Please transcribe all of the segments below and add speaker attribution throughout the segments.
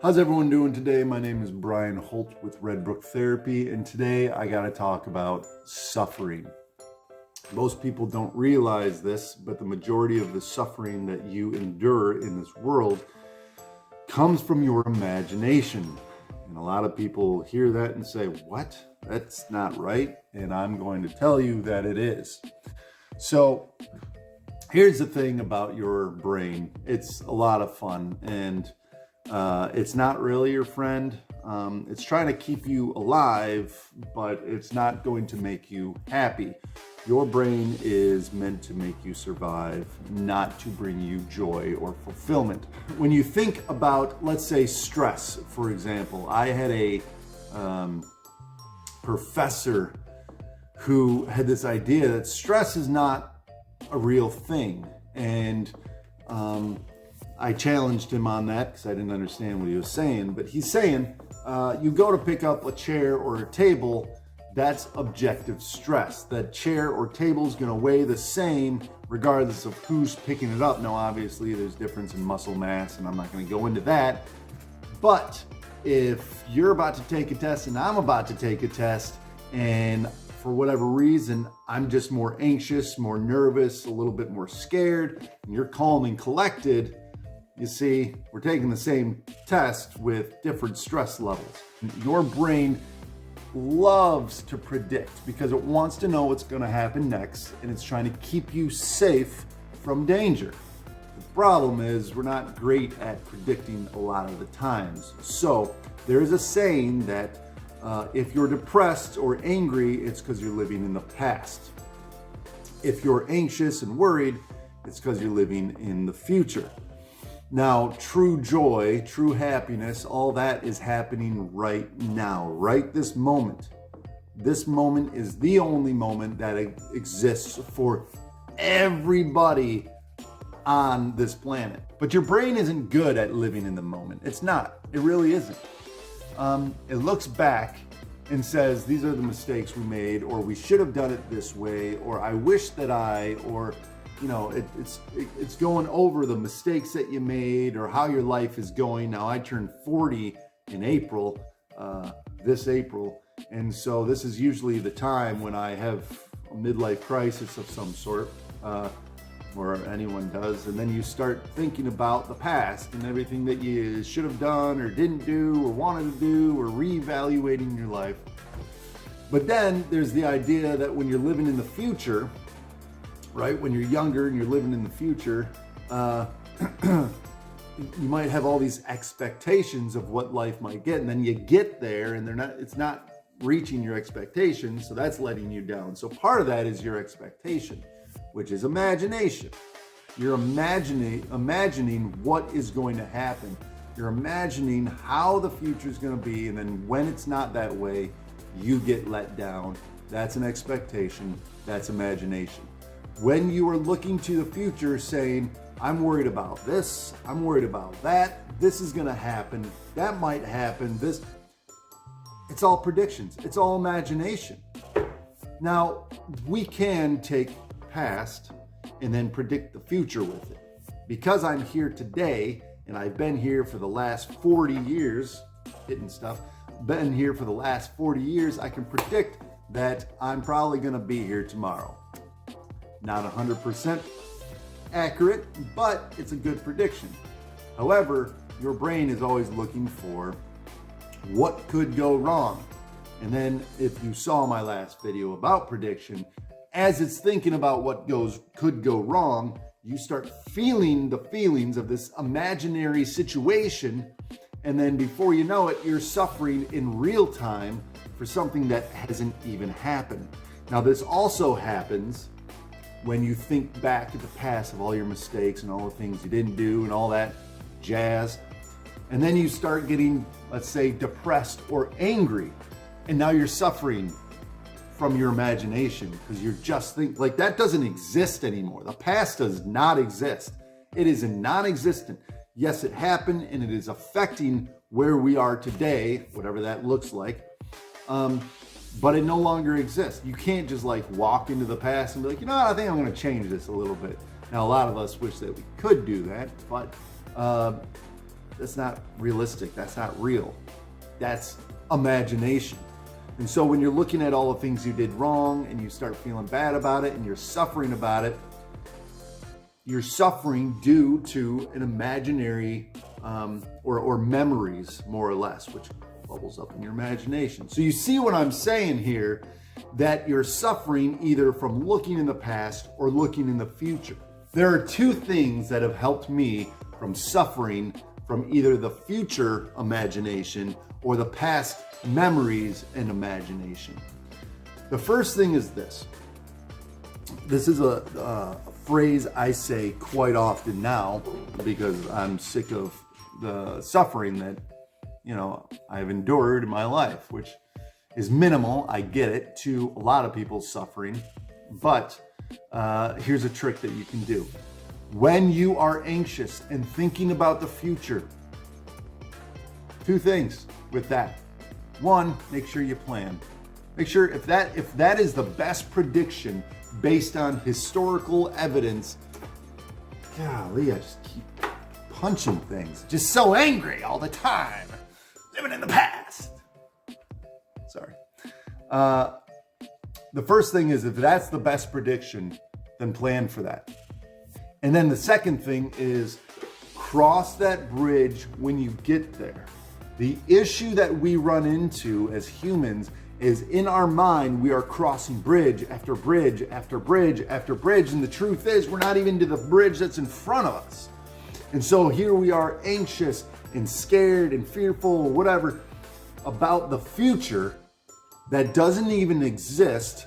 Speaker 1: How's everyone doing today? My name is Brian Holt with Redbrook Therapy, and today I got to talk about suffering. Most people don't realize this, but the majority of the suffering that you endure in this world comes from your imagination. And a lot of people hear that and say, "What? That's not right." And I'm going to tell you that it is. So here's the thing about your brain. It's a lot of fun, and it's not really your friend. It's trying to keep you alive, but it's not going to make you happy. Your brain is meant to make you survive, not to bring you joy or fulfillment. When you think about, let's say, stress, for example, I had a professor who had this idea that stress is not a real thing. And I challenged him on that because I didn't understand what he was saying. But he's saying, you go to pick up a chair or a table, that's objective stress. That chair or table is going to weigh the same regardless of who's picking it up. Now, obviously, there's difference in muscle mass, and I'm not going to go into that. But if you're about to take a test and I'm about to take a test, and for whatever reason, I'm just more anxious, more nervous, a little bit more scared, and you're calm and collected, you see, we're taking the same test with different stress levels. Your brain loves to predict because it wants to know what's going to happen next, and it's trying to keep you safe from danger. The problem is we're not great at predicting a lot of the times. So there is a saying that if you're depressed or angry, it's because you're living in the past. If you're anxious and worried, it's because you're living in the future. Now, true joy, true happiness, all that is happening right now, right this moment. This moment is the only moment that exists for everybody on this planet. But your brain isn't good at living in the moment. It's not. It really isn't. It looks back and says, these are the mistakes we made, or we should have done it this way, or I wish that or it's going over the mistakes that you made or how your life is going. Now, I turned 40 in April, this April, and so this is usually the time when I have a midlife crisis of some sort, or anyone does, and then you start thinking about the past and everything that you should have done or didn't do or wanted to do, or reevaluating your life. But then there's the idea that when you're living in the future, right? When you're younger and you're living in the future, you might have all these expectations of what life might get, and then you get there and it's not reaching your expectations, so that's letting you down. So part of that is your expectation, which is imagination. You're imagining what is going to happen. You're imagining how the future is going to be, and then when it's not that way, you get let down. That's an expectation. That's imagination. When you are looking to the future saying, I'm worried about this, I'm worried about that, this is going to happen, that might happen, it's all predictions, it's all imagination. Now, we can take past and then predict the future with it. Because I'm here today, and I've been here for the last 40 years, been here for the last 40 years, I can predict that I'm probably going to be here tomorrow. Not 100% accurate, but it's a good prediction. However, your brain is always looking for what could go wrong. And then if you saw my last video about prediction, as it's thinking about what could go wrong, you start feeling the feelings of this imaginary situation. And then before you know it, you're suffering in real time for something that hasn't even happened. Now, this also happens when you think back at the past of all your mistakes and all the things you didn't do and all that jazz. And then you start getting, let's say, depressed or angry. And now you're suffering from your imagination because you're just thinking, like, that doesn't exist anymore. The past does not exist. It is non-existent. Yes, it happened, and it is affecting where we are today, whatever that looks like. But it no longer exists. You can't just like walk into the past and be like, you know what, I think I'm going to change this a little bit. Now, a lot of us wish that we could do that, but realistic. That's not real. That's imagination. And so when you're looking at all the things you did wrong and you start feeling bad about it and you're suffering about it, you're suffering due to an imaginary or memories, more or less, which bubbles up in your imagination. So you see what I'm saying here, that you're suffering either from looking in the past or looking in the future. There are two things that have helped me from suffering from either the future imagination or the past memories and imagination. The first thing is this. This is a phrase I say quite often now because I'm sick of the suffering that, I've endured in my life, which is minimal. I get it, to a lot of people's suffering. But here's a trick that you can do. When you are anxious and thinking about the future, two things with that. One, make sure you plan. Make sure if that is the best prediction based on historical evidence. Golly, I just keep punching things. Just so angry all the time. Living in the past. Sorry. The first thing is, if that's the best prediction, then plan for that. And then the second thing is cross that bridge when you get there. The issue that we run into as humans is in our mind, we are crossing bridge after bridge after bridge after bridge. And the truth is, we're not even to the bridge that's in front of us. And so here we are anxious and scared and fearful or whatever about the future that doesn't even exist.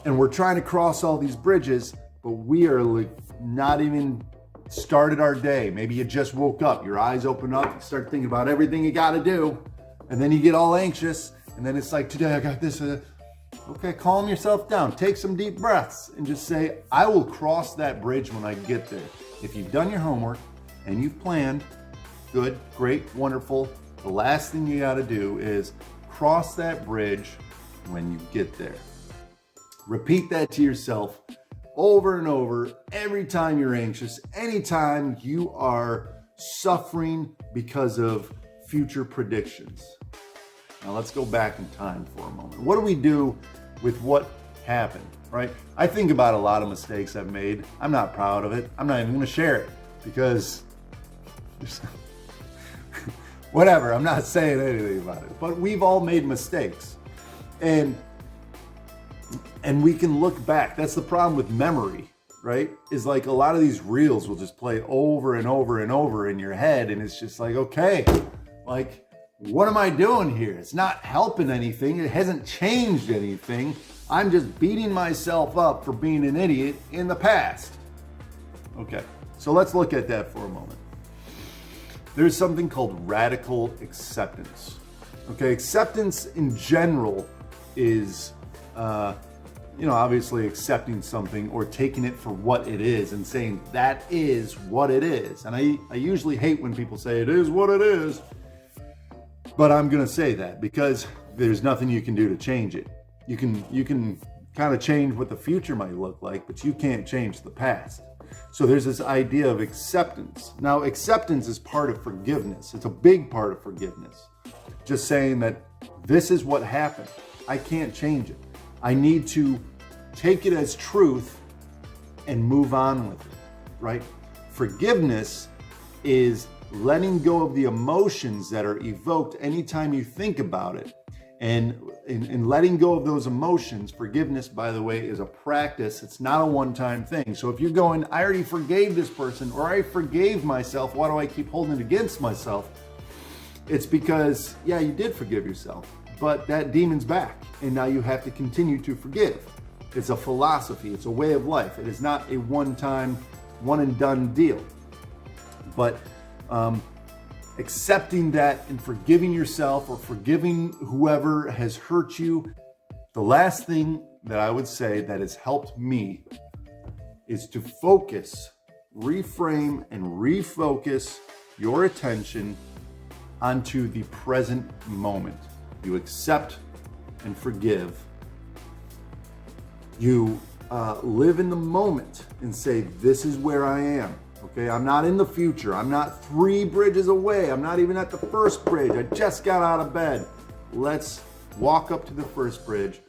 Speaker 1: And we're trying to cross all these bridges, but we are not even started our day. Maybe you just woke up, your eyes open up, you start thinking about everything you got to do, and then you get all anxious, and then it's like, today I got this. Okay, calm yourself down, take some deep breaths, and just say, I will cross that bridge when I get there. If you've done your homework and you've planned, good, great, wonderful. The last thing you got to do is cross that bridge when you get there. Repeat that to yourself over and over, every time you're anxious, anytime you are suffering because of future predictions. Now let's go back in time for a moment. What do we do with what happened, right? I think about a lot of mistakes I've made. I'm not proud of it. I'm not even going to share it because whatever, I'm not saying anything about it. But we've all made mistakes. And we can look back. That's the problem with memory, right? Is like a lot of these reels will just play over and over and over in your head. And it's just like, okay, like, what am I doing here? It's not helping anything. It hasn't changed anything. I'm just beating myself up for being an idiot in the past. Okay, so let's look at that for a moment. There's something called radical acceptance. Okay, acceptance in general is obviously accepting something or taking it for what it is and saying that is what it is. And I usually hate when people say it is what it is, but I'm going to say that because there's nothing you can do to change it. You can kind of change what the future might look like, but you can't change the past. So there's this idea of acceptance. Now, acceptance is part of forgiveness. It's a big part of forgiveness. Just saying that this is what happened. I can't change it. I need to take it as truth and move on with it, right? Forgiveness is letting go of the emotions that are evoked anytime you think about it. And in letting go of those emotions, forgiveness, by the way, is a practice. It's not a one-time thing. So if you're going, I already forgave this person, or I forgave myself, why do I keep holding it against myself? It's because, yeah, you did forgive yourself, but that demon's back, and now you have to continue to forgive. It's a philosophy. It's a way of life. It is not a one-time, one-and-done deal. But accepting that and forgiving yourself or forgiving whoever has hurt you, the last thing that I would say that has helped me is to focus, reframe, and refocus your attention onto the present moment. You accept and forgive. You live in the moment and say, this is where I am. Okay, I'm not in the future. I'm not 3 bridges away. I'm not even at the first bridge. I just got out of bed. Let's walk up to the first bridge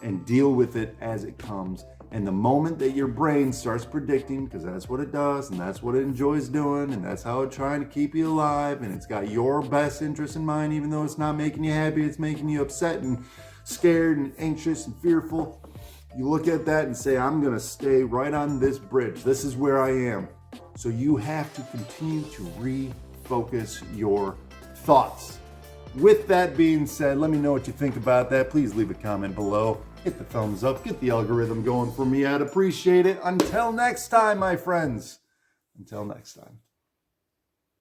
Speaker 1: and deal with it as it comes. And the moment that your brain starts predicting, because that's what it does, and that's what it enjoys doing, and that's how it's trying to keep you alive, and it's got your best interest in mind, even though it's not making you happy, it's making you upset and scared and anxious and fearful. You look at that and say, I'm going to stay right on this bridge. This is where I am. So you have to continue to refocus your thoughts. With that being said, let me know what you think about that. Please leave a comment below. Hit the thumbs up. Get the algorithm going for me. I'd appreciate it. Until next time, my friends. Until next time.